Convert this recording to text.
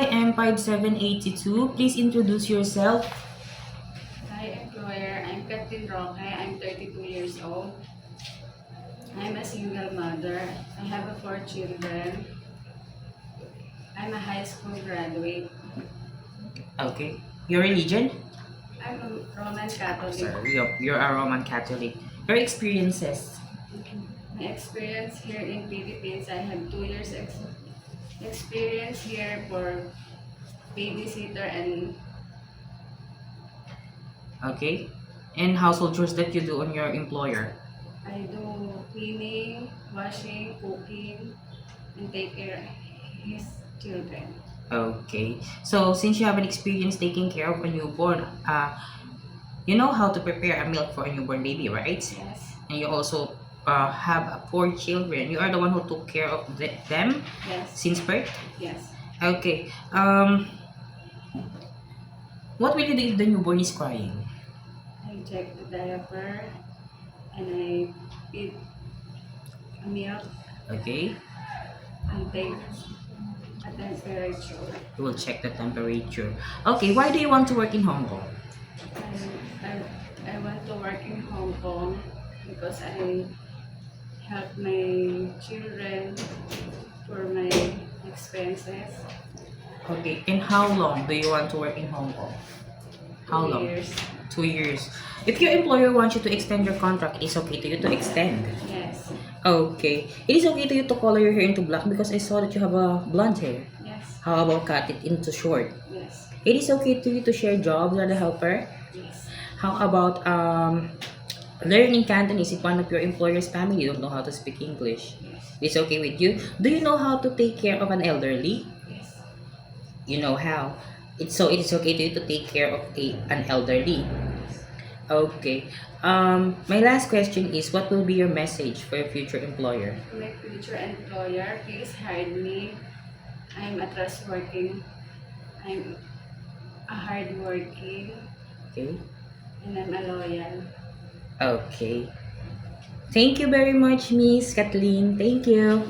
M5782. Please introduce yourself. Hi, employer. I'm Kathleen Roque. I'm 32 years old. I'm a single mother. I have 4 children. I'm a high school graduate. Okay. Your religion? I'm a Roman Catholic. Sorry, you're a Roman Catholic. Your experiences? My experience here in Philippines, I have 2 years experience here for babysitter and Okay. And household chores that you do on your employer? I do cleaning, washing, cooking, and take care of his children. Okay. So, since you have an experience taking care of a newborn, you know how to prepare a milk for a newborn baby, right? Yes, And you also have 4 children. You are the one who took care of them yes, since birth? yes. Okay. What will you do if the newborn is crying? I check the diaper and I feed a milk Okay. and take a temperature. You will check the temperature. Okay. Why do you want to work in Hong Kong? I want to work in Hong Kong because I help my children for my expenses. Okay. And how long do you want to work in Hong Kong? How 2 long? years. 2 years. If your employer wants you to extend your contract, it's okay to you to extend. Yes, Okay. It is okay to you to color your hair into black because I saw that you have a blonde hair. yes, How about cut it into short? yes, It is okay to you to share jobs as a helper. yes, How about learning Cantonese if one of your employer's family don't know how to speak English? yes, It's okay with you. Do you know how to take care of an elderly? yes. You know how. It is okay to you to take care of an elderly. Okay. My last question is, what will be your message for your future employer? My future employer, please hire me. I'm a trustworking. I'm a hardworking, Okay. and I'm a loyal. Okay. Thank you very much, Miss Kathleen. Thank you.